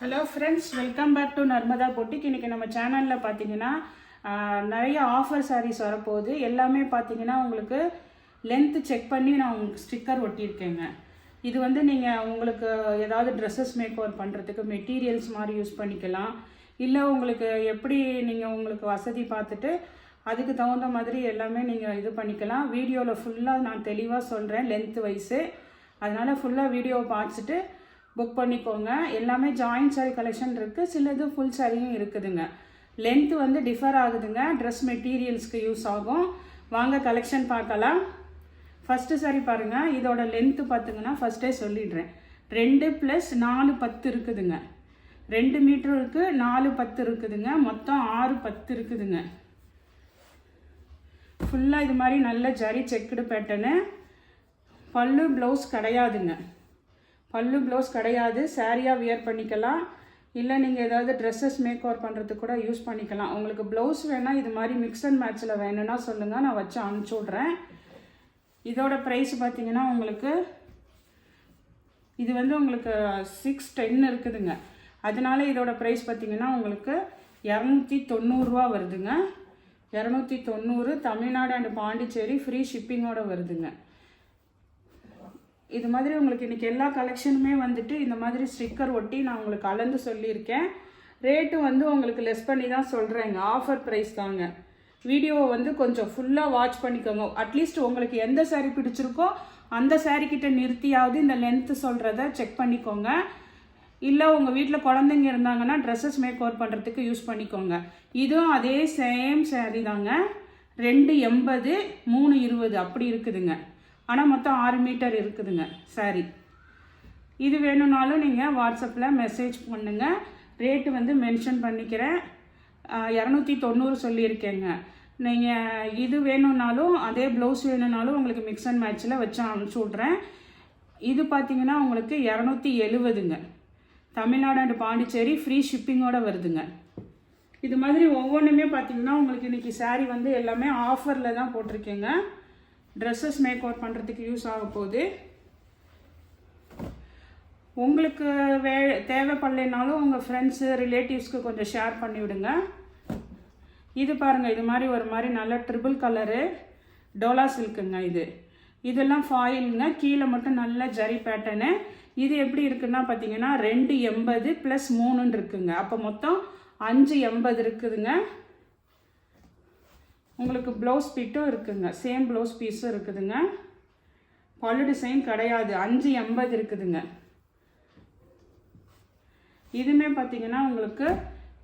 Hello friends, welcome back to Narmada boutique. இன்றைக்கி நம்ம சேனலில் பார்த்தீங்கன்னா நிறைய ஆஃபர் சாரீஸ் வரப்போகுது. எல்லாமே பார்த்தீங்கன்னா உங்களுக்கு லென்த்து செக் பண்ணி நான் உங்களுக்கு ஸ்டிக்கர் ஒட்டியிருக்கேங்க. இது வந்து நீங்கள் உங்களுக்கு ஏதாவது ட்ரெஸ்ஸஸ் மேக் ஓவர் பண்ணுறதுக்கு மெட்டீரியல்ஸ் மாதிரி யூஸ் பண்ணிக்கலாம். இல்லை உங்களுக்கு எப்படி நீங்கள் உங்களுக்கு வசதி பார்த்துட்டு அதுக்கு தகுந்த மாதிரி எல்லாமே நீங்கள் இது பண்ணிக்கலாம். வீடியோவில் ஃபுல்லாக நான் தெளிவாக சொல்கிறேன் லென்த்து வைஸு. அதனால் ஃபுல்லாக வீடியோவை பார்த்துட்டு புக் பண்ணிக்கோங்க. எல்லாமே ஜாயின்ட் சாரீ கலெக்ஷன் இருக்குது, சிலது ஃபுல் சாரியும் இருக்குதுங்க. லென்த்து வந்து டிஃபர் ஆகுதுங்க, ட்ரெஸ் மெட்டீரியல்ஸ்க்கு யூஸ் ஆகும். வாங்க கலெக்ஷன் பார்க்கலாம். ஃபஸ்ட்டு சாரி பாருங்கள், இதோட லென்த்து பார்த்திங்கன்னா ஃபஸ்ட்டே சொல்லிடுறேன். 2 + 4 10 இருக்குதுங்க. 2 மீட்டர் இருக்குது, 4 10 இருக்குதுங்க. மொத்தம் 6 10 இருக்குதுங்க. ஃபுல்லாக இது மாதிரி நல்ல ஜரி செக்குடு பேட்டர்னு. பல்லு ப்ளவுஸ் கிடையாதுங்க, பல்லு ப்ளவுஸ் கிடையாது. சாரியாக வியர் பண்ணிக்கலாம். இல்லை நீங்கள் ஏதாவது ட்ரெஸ்ஸஸ் மேக் ஓவர் பண்ணுறதுக்கு கூட யூஸ் பண்ணிக்கலாம். உங்களுக்கு ப்ளவுஸ் வேணால் இது மாதிரி மிக்ஸ் அண்ட் மேட்சில் வேணும்னா சொல்லுங்கள், நான் வச்சு அனுப்பிச்சி விட்றேன். இதோட ப்ரைஸ் பார்த்தீங்கன்னா உங்களுக்கு இது வந்து உங்களுக்கு 610 இருக்குதுங்க. அதனால இதோட ப்ரைஸ் பார்த்தீங்கன்னா உங்களுக்கு 290 ரூபா வருதுங்க. 290 தமிழ்நாடு அண்ட் பாண்டிச்சேரி ஃப்ரீ ஷிப்பிங்கோடு வருதுங்க. இது மாதிரி உங்களுக்கு இன்றைக்கி எல்லா கலெக்ஷனுமே வந்துட்டு இந்த மாதிரி ஸ்டிக்கர் ஒட்டி நான் உங்களுக்கு அளந்து சொல்லியிருக்கேன். ரேட்டு வந்து உங்களுக்கு லெஸ் பண்ணி தான் சொல்கிறேங்க, ஆஃபர் ப்ரைஸ் தாங்க. வீடியோவை வந்து கொஞ்சம் ஃபுல்லாக வாட்ச் பண்ணிக்கோங்க. அட்லீஸ்ட் உங்களுக்கு எந்த சாரீ பிடிச்சிருக்கோ அந்த சாரீக்கிட்ட நிறுத்தியாவது இந்த லென்த்து சொல்கிறத செக் பண்ணிக்கோங்க. இல்லை உங்கள் வீட்டில் குழந்தைங்க இருந்தாங்கன்னா ட்ரெஸ்ஸஸ் மேக் ஓவர் பண்ணுறதுக்கு யூஸ் பண்ணிக்கோங்க. இதுவும் அதே சேம் சாரீ தாங்க. 280 320 அப்படி இருக்குதுங்க. ஆனால் மொத்தம் 6 மீட்டர் இருக்குதுங்க சாரி. இது வேணும்னாலும் நீங்கள் வாட்ஸ்அப்பில் மெசேஜ் பண்ணுங்கள். ரேட்டு வந்து மென்ஷன் பண்ணிக்கிறேன். 290 சொல்லியிருக்கேங்க. நீங்கள் இது வேணும்னாலும் அதே ப்ளவுஸ் வேணும்னாலும் உங்களுக்கு மிக்ஸ் அண்ட் மேட்சில் வச்சு அனுப்பிச்சி விட்றேன். இது பார்த்தீங்கன்னா உங்களுக்கு 270ங்க. தமிழ்நாடு அண்ட் பாண்டிச்சேரி ஃப்ரீ ஷிப்பிங்கோடு வருதுங்க. இது மாதிரி ஒவ்வொன்றுமே பார்த்தீங்கன்னா உங்களுக்கு இன்றைக்கி சாரீ வந்து எல்லாமே ஆஃபரில் தான் போட்டிருக்கேங்க. ட்ரெஸ்ஸஸ் மேக் ஓவர் பண்ணுறதுக்கு யூஸ் ஆக போகுது. உங்களுக்கு தேவைப்படலைனாலும் உங்கள் ஃப்ரெண்ட்ஸு ரிலேட்டிவ்ஸ்க்கு கொஞ்சம் ஷேர் பண்ணிவிடுங்க. இது பாருங்கள், இது மாதிரி ஒரு மாதிரி நல்ல ட்ரிபிள் கலரு டோலா சில்க்குங்க. இதெல்லாம் ஃபாயிலுங்க. கீழே மட்டும் நல்ல ஜரி பேட்டர்னு. இது எப்படி இருக்குன்னா பார்த்தீங்கன்னா 280 + 3 இருக்குங்க. அப்போ மொத்தம் 580 இருக்குதுங்க. உங்களுக்கு ப்ளவுஸ் பீட்டும் இருக்குதுங்க, சேம் ப்ளவுஸ் பீஸும் இருக்குதுங்க. பல்லு டிசைன் கிடையாது, 580 இருக்குதுங்க. இதுவுமே பார்த்தீங்கன்னா உங்களுக்கு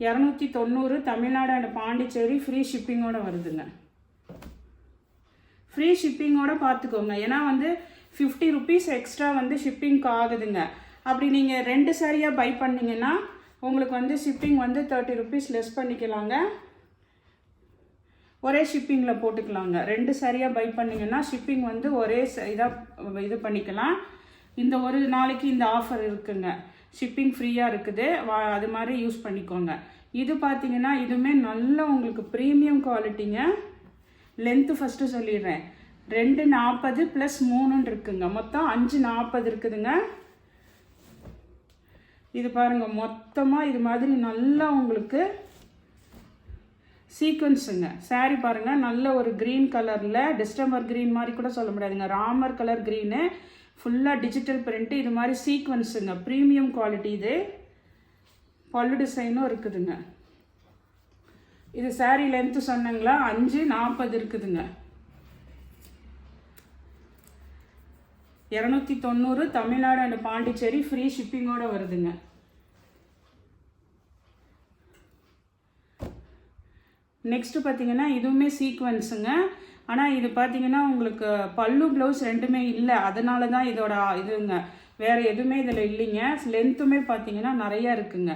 290 தமிழ்நாடு அண்ட் பாண்டிச்சேரி ஃப்ரீ ஷிப்பிங்கோடு வருதுங்க. ஃப்ரீ ஷிப்பிங்கோட பார்த்துக்கோங்க. ஏன்னா வந்து 50 ருபீஸ் எக்ஸ்ட்ரா வந்து ஷிப்பிங்க்கு ஆகுதுங்க. அப்படி நீங்கள் 2 சாரியாக பை பண்ணிங்கன்னா உங்களுக்கு வந்து ஷிப்பிங் வந்து 30 ருபீஸ் லெஸ் பண்ணிக்கலாங்க. ஒரே ஷிப்பிங்கில் போட்டுக்கலாங்க. 2 சாரியாக பை பண்ணிங்கன்னா ஷிப்பிங் வந்து ஒரே இதாக இது பண்ணிக்கலாம். இந்த ஒரு நாளைக்கு இந்த ஆஃபர் இருக்குங்க, ஷிப்பிங் ஃப்ரீயாக இருக்குது. அது மாதிரி யூஸ் பண்ணிக்கோங்க. இது பார்த்தீங்கன்னா இதுவுமே நல்ல உங்களுக்கு ப்ரீமியம் குவாலிட்டிங்க. லென்த்து ஃபஸ்ட்டு சொல்லிடுறேன். 240 + 3 இருக்குங்க. மொத்தம் 540 இருக்குதுங்க. இது பாருங்கள், மொத்தமாக இது மாதிரி நல்லா உங்களுக்கு சீக்வன்ஸுங்க. சாரீ பாருங்கள், நல்ல ஒரு க்ரீன் கலரில், டிஸ்டம்பர் க்ரீன் மாதிரி கூட சொல்ல முடியாதுங்க, ராமர் கலர் க்ரீனு, ஃபுல்லாக டிஜிட்டல் பிரிண்ட்டு. இது மாதிரி சீக்வன்ஸுங்க, ப்ரீமியம் குவாலிட்டி. இது பல்லு டிசைனும் இருக்குதுங்க. இது சாரீ லென்த்து சொன்னங்களா 540 இருக்குதுங்க. 290 தமிழ்நாடு அண்ட் பாண்டிச்சேரி ஃப்ரீ ஷிப்பிங்கோடு வருதுங்க. நெக்ஸ்ட்டு பார்த்தீங்கன்னா இதுவுமே சீக்வன்ஸுங்க. ஆனால் இது பார்த்தீங்கன்னா உங்களுக்கு பல்லு ப்ளவுஸ் ரெண்டுமே இல்லை, அதனால தான் இதோட இதுங்க. வேறு எதுவுமே இதில் இல்லைங்க. லென்த்துமே பார்த்தீங்கன்னா நிறையா இருக்குங்க.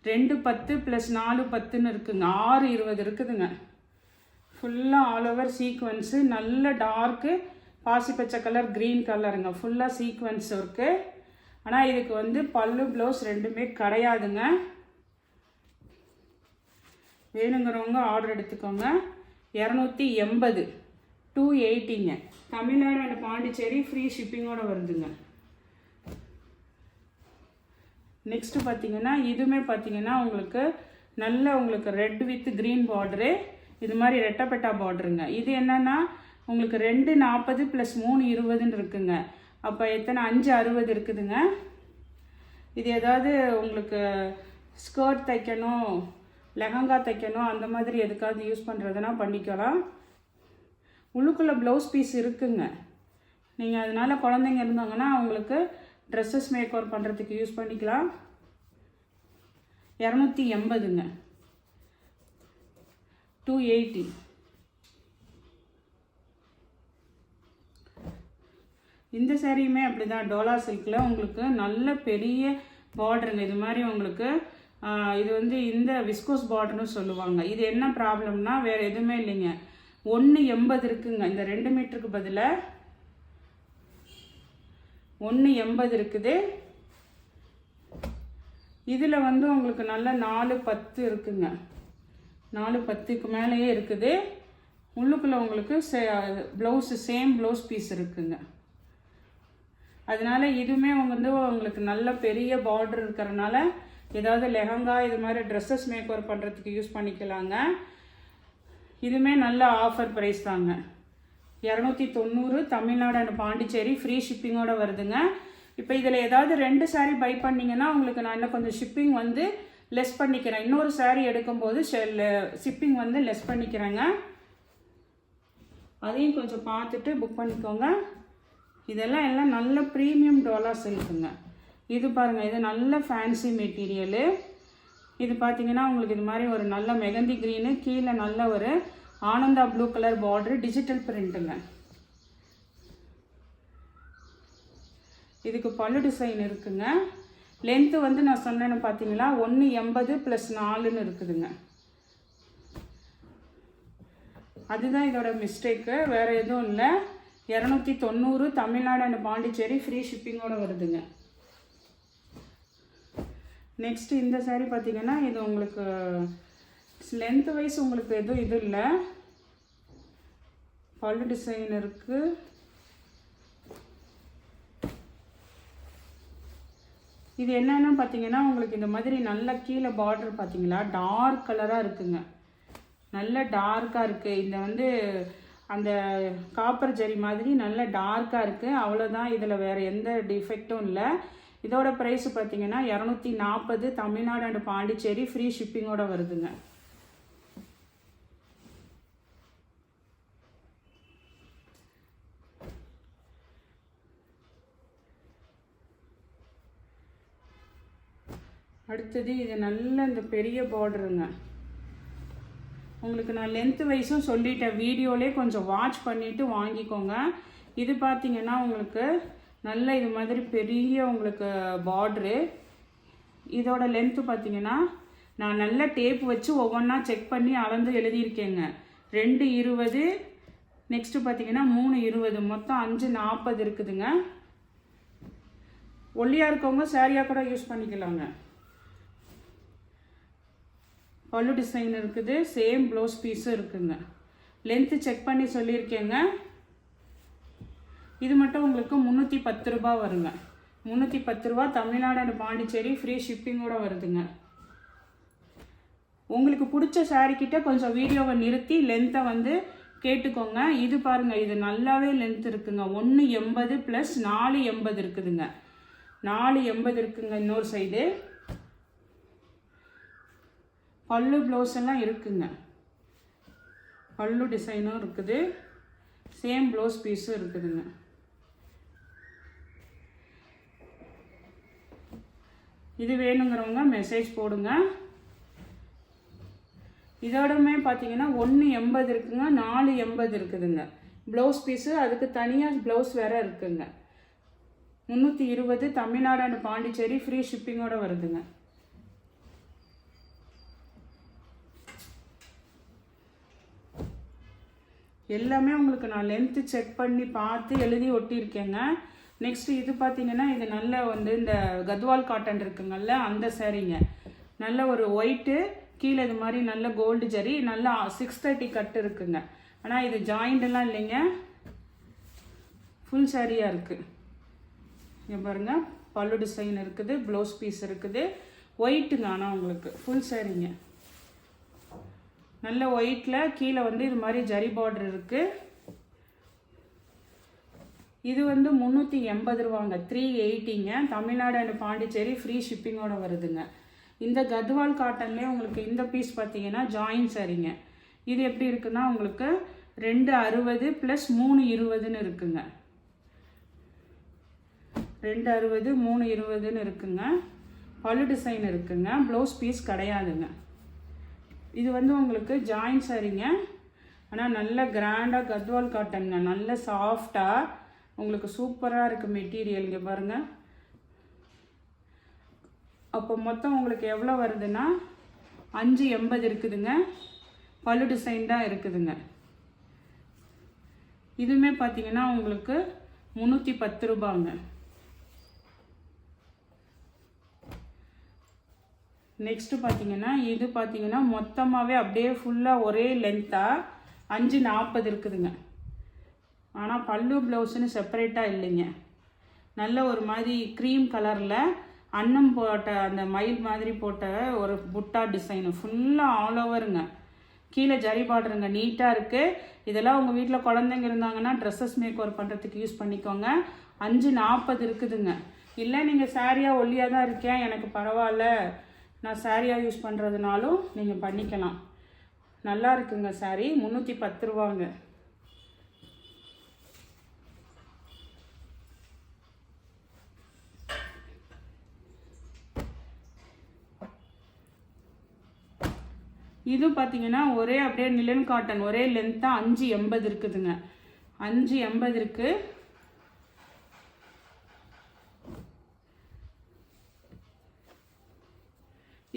210 + 4 10 இருக்குங்க. 620 இருக்குதுங்க. ஃபுல்லாக ஆல் ஓவர் சீக்வன்ஸு, நல்ல டார்க்கு பாசிப்பச்சை கலர் க்ரீன் கலருங்க. ஃபுல்லாக சீக்வன்ஸ் இருக்குது. ஆனால் இதுக்கு வந்து பல்லு ப்ளவுஸ் ரெண்டுமே கிடையாதுங்க. வேணுங்கிறவங்க ஆர்டர் எடுத்துக்கோங்க. 280 280ங்க. தமிழ்நாடு அண்ட் பாண்டிச்சேரி ஃப்ரீ ஷிப்பிங்கோடு வருதுங்க. நெக்ஸ்ட்டு பார்த்தீங்கன்னா இதுவுமே பார்த்தீங்கன்னா உங்களுக்கு நல்ல உங்களுக்கு ரெட் வித் க்ரீன் பார்டரு, இது மாதிரி ரெட்டப்பட்டா பார்டருங்க. இது என்னென்னா உங்களுக்கு 240 + 320 இருக்குங்க. அப்போ எத்தனை 560 இருக்குதுங்க. இது ஏதாவது உங்களுக்கு ஸ்கர்ட் தைக்கணும், லெஹங்கா தைக்கணும், அந்த மாதிரி எதுக்காவது யூஸ் பண்ணுறதுனா பண்ணிக்கலாம். உள்ளுக்குள்ளே ப்ளவுஸ் பீஸ் இருக்குங்க. நீங்கள் அதனால் குழந்தைங்க இருந்தாங்கன்னா அவங்களுக்கு ட்ரெஸ்ஸஸ் மேக்கோவர் பண்ணுறதுக்கு யூஸ் பண்ணிக்கலாம். 280ங்க, 280. இந்த சாரியுமே அப்படி தான் டோலா சில்கில் உங்களுக்கு நல்ல பெரிய பார்டருங்க. இது மாதிரி உங்களுக்கு இது வந்து இந்த விஸ்கோஸ் பார்டர்னு சொல்லுவாங்க. இது என்ன ப்ராப்ளம்னா வேறு எதுவுமே இல்லைங்க, 180 இருக்குங்க. இந்த 2 மீட்டருக்கு பதிலாக 180 இருக்குது. இதில் வந்து உங்களுக்கு நல்ல 410 இருக்குங்க. 410க்கு மேலேயே இருக்குது. உள்ளுக்குள்ளே உங்களுக்கு ப்ளவுஸு சேம் ப்ளவுஸ் பீஸ் இருக்குங்க. அதனால இதுவுமே வந்து உங்களுக்கு நல்ல பெரிய பார்டர் இருக்கிறனால ஏதாவது லெஹங்கா இது மாதிரி ட்ரெஸ்ஸஸ் மேக்கோவர் பண்ணுறதுக்கு யூஸ் பண்ணிக்கலாங்க. இதுவுமே நல்ல ஆஃபர் ப்ரைஸ் தாங்க. 290 தமிழ்நாடு அண்ட் பாண்டிச்சேரி, ஃப்ரீ ஷிப்பிங்கோடு வருதுங்க. இப்போ இதில் ஏதாவது 2 சாரீ பை பண்ணிங்கன்னா உங்களுக்கு நான் இன்னும் கொஞ்சம் ஷிப்பிங் வந்து லெஸ் பண்ணிக்கிறேன். இன்னொரு சாரீ எடுக்கும்போது ஷிப்பிங் வந்து லெஸ் பண்ணிக்கிறேங்க. அதையும் கொஞ்சம் பார்த்துட்டு புக் பண்ணிக்கோங்க. இதெல்லாம் எல்லாம் நல்ல ப்ரீமியம் டோலா சில்க்குங்க. இது பாருங்கள், இது நல்ல ஃபேன்சி மெட்டீரியலு. இது பார்த்தீங்கன்னா உங்களுக்கு இது மாதிரி ஒரு நல்ல மெகந்தி க்ரீனு, கீழே நல்ல ஒரு ஆனந்தா ப்ளூ கலர் பார்டரு, டிஜிட்டல் பிரிண்ட்டுங்க. இதுக்கு பல்லு டிசைன் இருக்குங்க. லென்த்து வந்து நான் சொன்னேன்னு பார்த்தீங்களா 180 + 4ன்னு இருக்குதுங்க. அதுதான் இதோட மிஸ்டேக்கு, வேறு எதுவும் இல்லை. 290 தமிழ்நாடு அண்ட் பாண்டிச்சேரி, ஃப்ரீ ஷிப்பிங்கோடு வருதுங்க. நெக்ஸ்ட்டு இந்த சாரீ பார்த்தீங்கன்னா இது உங்களுக்கு லென்த் வைஸ் உங்களுக்கு எதுவும் இது இல்லை, பல்லு டிசைன் இருக்குது. இது என்னென்னு பார்த்தீங்கன்னா உங்களுக்கு இந்த மாதிரி நல்ல கீழே பார்டர் பார்த்தீங்களா டார்க் கலராக இருக்குங்க. நல்ல டார்க்காக இருக்குது. இந்த வந்து அந்த காப்பர் ஜரி மாதிரி நல்ல டார்க்காக இருக்குது. அவ்வளோதான், இதில் வேறு எந்த டிஃபெக்டும் இல்லை. இதோட ப்ரைஸ் பார்த்தீங்கன்னா 240 தமிழ்நாடு அண்ட் பாண்டிச்சேரி, ஃப்ரீ ஷிப்பிங்கோடு வருதுங்க. அடுத்தது இது நல்ல இந்த பெரிய பார்டருங்க. உங்களுக்கு நான் லென்த் வைஸும் சொல்லிட்டேன், வீடியோலே கொஞ்சம் வாட்ச் பண்ணிவிட்டு வாங்கிக்கோங்க. இது பார்த்தீங்கன்னா உங்களுக்கு நல்ல இது மாதிரி பெரிய உங்களுக்கு பார்டரு. இதோட லென்த்து பார்த்தீங்கன்னா நான் நல்ல டேப் வச்சு ஒவ்வொன்றா செக் பண்ணி அளந்து எழுதியிருக்கேங்க. 220, நெக்ஸ்ட்டு பார்த்தீங்கன்னா 320, மொத்தம் 540 இருக்குதுங்க. ஒல்லியாக இருக்கவங்க சாரியாக கூட யூஸ் பண்ணிக்கலாங்க. பல்லு டிசைன் இருக்குது, சேம் ப்ளவுஸ் பீஸும் இருக்குங்க. லென்த்து செக் பண்ணி சொல்லியிருக்கேங்க. இது மட்டும் உங்களுக்கு 310 ரூபா வருங்க. 310 ரூபா தமிழ்நாடு அண்ட் பாண்டிச்சேரி, ஃப்ரீ ஷிப்பிங்கோடு வருதுங்க. உங்களுக்கு பிடிச்ச சாரீக்கிட்ட கொஞ்சம் வீடியோவை நிறுத்தி லென்த்தை வந்து கேட்டுக்கோங்க. இது பாருங்கள், இது நல்லாவே லென்த் இருக்குங்க. 180 + 480 இருக்குதுங்க. 480 இருக்குங்க. இன்னொரு சைடு பல்லு ப்ளவுஸ் எல்லாம் இருக்குங்க. பல்லு டிசைனும் இருக்குது, சேம் ப்ளவுஸ் பீஸும் இருக்குதுங்க. இது வேணுங்கிறவங்க மெசேஜ் போடுங்க. இதோடமே பார்த்தீங்கன்னா 180 இருக்குங்க, 480 இருக்குதுங்க. ப்ளவுஸ் பீஸு அதுக்கு தனியாக ப்ளவுஸ் வேறு இருக்குங்க. 320 தமிழ்நாடு அண்ட் பாண்டிச்சேரி, ஃப்ரீ ஷிப்பிங்கோடு வருதுங்க. எல்லாமே உங்களுக்கு நான் லென்த்து செக் பண்ணி பார்த்து எழுதி ஒட்டியிருக்கேங்க. நெக்ஸ்ட்டு இது பார்த்தீங்கன்னா இது நல்ல வந்து இந்த கத்வால் காட்டன் இருக்குங்கல்ல அந்த சாரீங்க. நல்ல ஒரு ஒயிட்டு, கீழே இது மாதிரி நல்ல கோல்டு ஜரி, நல்லா 630 கட்டு இருக்குங்க. ஆனால் இது ஜாயிண்டெல்லாம் இல்லைங்க, ஃபுல் சாரியாக இருக்குது. இங்கே பாருங்கள், பல்லு டிசைன் இருக்குது, ப்ளவுஸ் பீஸ் இருக்குது. ஒயிட்டுங்க, ஆனால் உங்களுக்கு ஃபுல் சாரீங்க. நல்ல ஒயிட்டில் கீழே வந்து இது மாதிரி ஜரி பார்டர் இருக்குது. இது வந்து 380 ரூபாங்க, 380ங்க. தமிழ்நாடு அண்ட் பாண்டிச்சேரி ஃப்ரீ ஷிப்பிங்கோட வருதுங்க. இந்த கத்வால் காட்டன்லேயே உங்களுக்கு இந்த பீஸ் பார்த்தீங்கன்னா ஜாயின் சாரீங்க. இது எப்படி இருக்குன்னா உங்களுக்கு 260 + 320ன்னு இருக்குங்க. 260 320ன்னு இருக்குங்க. பல்லு டிசைன் இருக்குங்க, ப்ளவுஸ் பீஸ் கிடையாதுங்க. இது வந்து உங்களுக்கு ஜாயின் சாரீங்க. ஆனால் நல்ல கிராண்டாக கத்வால் காட்டனுங்க, நல்ல சாஃப்டாக உங்களுக்கு சூப்பராக இருக்குது மெட்டீரியல். இங்கே பாருங்கள். அப்போ மொத்தம் உங்களுக்கு எவ்வளோ வருதுன்னா 580 இருக்குதுங்க. பல்லு டிசைன் தான் இருக்குதுங்க. இதுவுமே பார்த்தீங்கன்னா உங்களுக்கு 310 ரூபாங்க. நெக்ஸ்ட்டு பார்த்தீங்கன்னா இது பார்த்தீங்கன்னா மொத்தமாகவே அப்படியே ஃபுல்லாக ஒரே லென்த்தாக 540 இருக்குதுங்க. ஆனால் பல்லு ப்ளவுஸுன்னு செப்பரேட்டாக இல்லைங்க. நல்ல ஒரு மாதிரி க்ரீம் கலரில் அன்னம் போட்ட அந்த மயில் மாதிரி போட்ட ஒரு புட்டா டிசைனு ஃபுல்லாக ஆல் ஓவருங்க. கீழே ஜரி பார்டருங்க, நீட்டாக இருக்குது. இதெல்லாம் உங்கள் வீட்டில் குழந்தைங்க இருந்தாங்கன்னா ட்ரெஸ்ஸஸ் மேக் ஓவர் பண்ணுறதுக்கு யூஸ் பண்ணிக்கோங்க. 540 இருக்குதுங்க. இல்லை நீங்கள் சாரியாக ஒல்லியாக தான் இருக்கேன், எனக்கு பரவாயில்ல, நான் சாரியாக யூஸ் பண்ணுறதுனாலும் நீங்கள் பண்ணிக்கலாம். நல்லா இருக்குங்க சாரி. 310 ரூபாங்க. இது பார்த்தீங்கன்னா ஒரே அப்படியே நிலன் காட்டன் ஒரே லென்த்தாக 580 இருக்குதுங்க. 580 இருக்கு.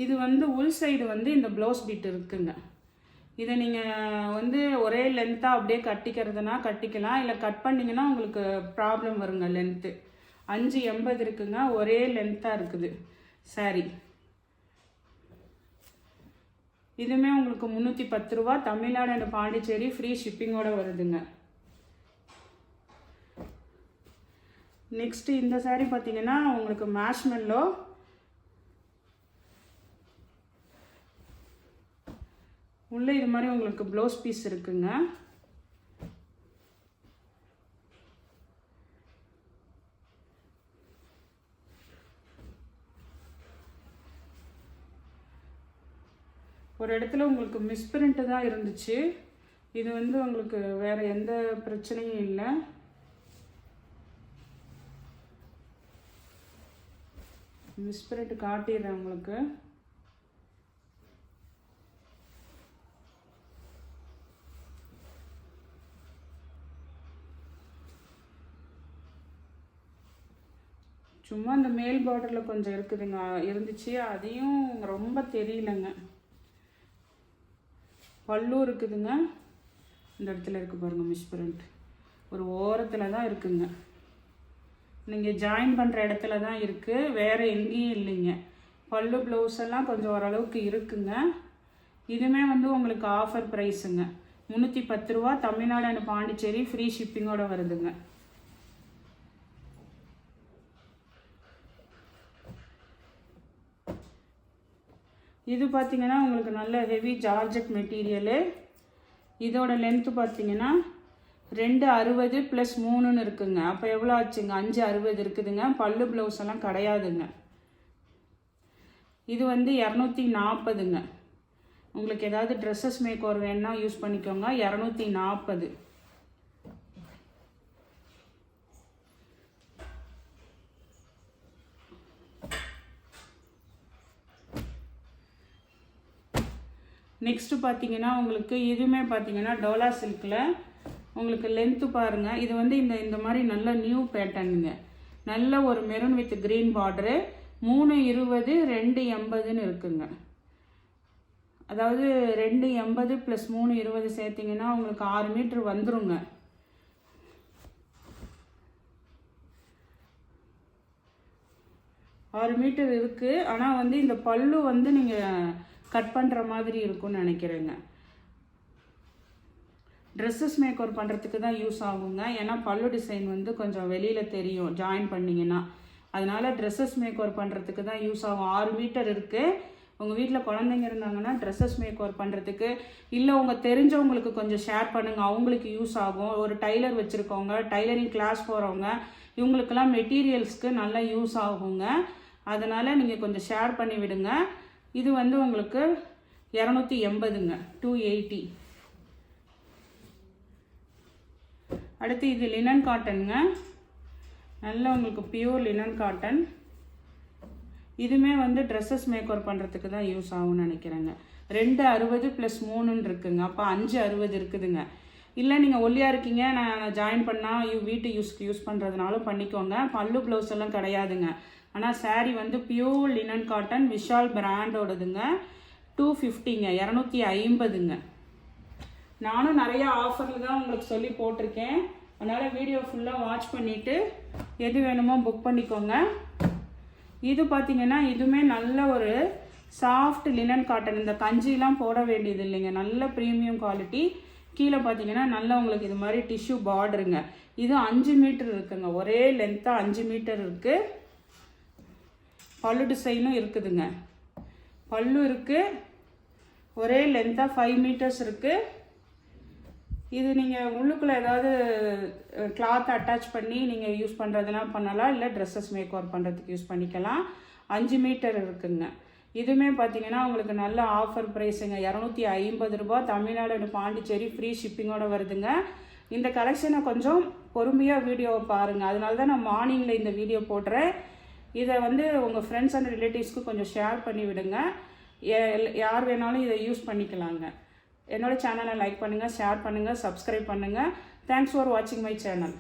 இது வந்து உள் சைடு வந்து இந்த ப்ளவுஸ் பீட் இருக்குங்க. இதை நீங்கள் வந்து ஒரே லென்த்தாக அப்படியே கட்டிக்கிறதுனா கட்டிக்கலாம், இல்லை கட் பண்ணிங்கன்னா உங்களுக்கு ப்ராப்ளம் வருங்க லென்த்து. 580 இருக்குங்க, ஒரே லென்த்தாக இருக்குது சாரி. இதுவுமே உங்களுக்கு 310 ரூபா. தமிழ்நாடு அண்ட் பாண்டிச்சேரி ஃப்ரீ ஷிப்பிங்கோட வருதுங்க. நெக்ஸ்ட்டு இந்த சாரீ பார்த்தீங்கன்னா உங்களுக்கு மேஷ்மெல்லோ உள்ளே இது மாதிரி உங்களுக்கு ப்ளவுஸ் பீஸ் இருக்குங்க. ஒரு இடத்துல உங்களுக்கு மிஸ்பிரிண்ட் தான் இருந்துச்சு. இது வந்து உங்களுக்கு வேறு எந்த பிரச்சனையும் இல்லை. மிஸ்பிரிண்ட் காட்டிடுறேன் உங்களுக்கு. சும்மா இந்த மேல் பார்டரில் கொஞ்சம் இருக்குதுங்க, இருந்துச்சு, அதையும் ரொம்ப தெரியலங்க. பல்லு இருக்குதுங்க, இந்த இடத்துல இருக்குது பாருங்கள் மிஸ்பிரிண்ட். ஒரு ஓரத்தில் தான் இருக்குங்க, நீங்கள் ஜாயின் பண்ணுற இடத்துல தான் இருக்குது, வேறு எங்கேயும் இல்லைங்க. பல்லு ப்ளவுஸ் எல்லாம் கொஞ்சம் ஓரளவுக்கு இருக்குங்க. இதுவுமே வந்து உங்களுக்கு ஆஃபர் ப்ரைஸுங்க, 310 ரூபா. தமிழ்நாடு அண்ட் பாண்டிச்சேரி ஃப்ரீ ஷிப்பிங்கோட வருதுங்க. இது பார்த்தீங்கன்னா உங்களுக்கு நல்ல ஹெவி ஜார்ஜெட் மெட்டீரியலு. இதோட லென்த்து பார்த்தீங்கன்னா 260 + 3ன்னு இருக்குங்க. அப்போ எவ்வளோ ஆச்சுங்க? 560 இருக்குதுங்க. பல்லு ப்ளவுஸ் எல்லாம் கிடையாதுங்க. இது வந்து 240ங்க. உங்களுக்கு ஏதாவது ட்ரெஸ்ஸஸ் மேக் ஓவர் வேணுன்னா யூஸ் பண்ணிக்கோங்க. 240. நெக்ஸ்ட்டு பார்த்தீங்கன்னா உங்களுக்கு இதுவுமே பார்த்தீங்கன்னா டோலா சில்கில் உங்களுக்கு லென்த்து பாருங்கள். இது வந்து இந்த மாதிரி நல்ல நியூ பேட்டர்னுங்க. நல்ல ஒரு மெரூன் வித் க்ரீன் பார்டரு. 320 280ன்னு இருக்குங்க. அதாவது 280 + 320 சேர்த்திங்கன்னா உங்களுக்கு 6 மீட்ரு வந்துருங்க. ஆறு மீட்டர் இருக்குது. ஆனால் வந்து இந்த பல்லு வந்து நீங்கள் கட் பண்ணுற மாதிரி இருக்கும்னு நினைக்கிறேங்க. ட்ரெஸ்ஸஸ் மேக் ஓவர் பண்ணுறதுக்கு தான் யூஸ் ஆகுங்க. ஏன்னா பல்லு டிசைன் வந்து கொஞ்சம் வெளியில் தெரியும் ஜாயின் பண்ணிங்கன்னா, அதனால் ட்ரெஸ்ஸஸ் மேக் ஓவர் பண்ணுறதுக்கு தான் யூஸ் ஆகும். 6 மீட்டர் இருக்குது. உங்கள் வீட்டில் குழந்தைங்க இருந்தாங்கன்னா ட்ரெஸ்ஸஸ் மேக் ஓவர் பண்ணுறதுக்கு, இல்லை உங்கள் தெரிஞ்சவங்களுக்கு கொஞ்சம் ஷேர் பண்ணுங்கள், அவங்களுக்கு யூஸ் ஆகும். ஒரு டைலர் வச்சுருக்கவங்க, டைலரிங் கிளாஸ் போகிறவங்க, இவங்களுக்கெல்லாம் மெட்டீரியல்ஸ்க்கு நல்லா யூஸ் ஆகுங்க. அதனால் நீங்கள் கொஞ்சம் ஷேர் பண்ணி விடுங்க. இது வந்து உங்களுக்கு 280ங்க, 280. அடுத்து இது லினன் காட்டனுங்க, நல்ல உங்களுக்கு பியூர் லினன் காட்டன். இதுவுமே வந்து ட்ரெஸ்ஸஸ் மேக் ஓவர் பண்ணுறதுக்கு தான் யூஸ் ஆகும்னு நினைக்கிறேங்க. 260 + 3 இருக்குங்க, அப்போ 560 இருக்குதுங்க. இல்லை நீங்கள் ஒல்லியாக இருக்கீங்க, நான் ஜாயின் பண்ணால் வீட்டு யூஸ் பண்ணுறதுனாலும் பண்ணிக்கோங்க. பல்லு ப்ளவுஸ் எல்லாம் கிடையாதுங்க. ஆனால் சாரீ வந்து பியூர் லினன் காட்டன், விஷால் பிராண்டோடதுங்க. 250ங்க, 250ங்க. நானும் நிறைய ஆஃபரில் தான் உங்களுக்கு சொல்லி போட்டிருக்கேன். அதனால் வீடியோ ஃபுல்லாக வாட்ச் பண்ணிவிட்டு எது வேணுமோ புக் பண்ணிக்கோங்க. இது பார்த்திங்கன்னா இதுவுமே நல்ல ஒரு சாஃப்ட் லினன் காட்டன். இந்த கஞ்சிலாம் போட வேண்டியது இல்லைங்க, நல்ல ப்ரீமியம் குவாலிட்டி. கீழே பார்த்தீங்கன்னா நல்லா உங்களுக்கு இது மாதிரி டிஷ்யூ பார்டருங்க. இது 5 மீட்டர் இருக்குங்க, ஒரே லென்த்தாக 5 மீட்டர் இருக்குது. பல்லு டிசைனும் இருக்குதுங்க, பல்லு இருக்குது. ஒரே லென்த்தாக 5 மீட்டர்ஸ் இருக்குது. இது நீங்கள் உள்ளுக்குள்ளே ஏதாவது கிளாத் அட்டாச் பண்ணி நீங்கள் யூஸ் பண்ணுறதுனா பண்ணலாம், இல்லை ட்ரெஸ்ஸஸ் மேக் ஓவர் பண்ணுறதுக்கு யூஸ் பண்ணிக்கலாம். 5 மீட்டர் இருக்குங்க. இதுவுமே பார்த்தீங்கன்னா உங்களுக்கு நல்ல ஆஃபர் ப்ரைஸுங்க, 250 ரூபா. தமிழ்நாடு பாண்டிச்சேரி ஃப்ரீ ஷிப்பிங்கோடு வருதுங்க. இந்த கலெக்ஷனை கொஞ்சம் பொறுமையாக வீடியோவை பாருங்கள். அதனால தான் நான் மார்னிங்கில் இந்த வீடியோ போடுறேன். இதை வந்து உங்கள் ஃப்ரெண்ட்ஸ் அண்ட் ரிலேட்டிவ்ஸ்க்கு கொஞ்சம் ஷேர் பண்ணி விடுங்க. யார் வேணாலும் இதை யூஸ் பண்ணிக்கலாங்க. என்னோடய சேனலை லைக் பண்ணுங்கள், ஷேர் பண்ணுங்கள், சப்ஸ்கிரைப் பண்ணுங்கள். தேங்க்ஸ் ஃபார் வாட்சிங் மை சேனல்.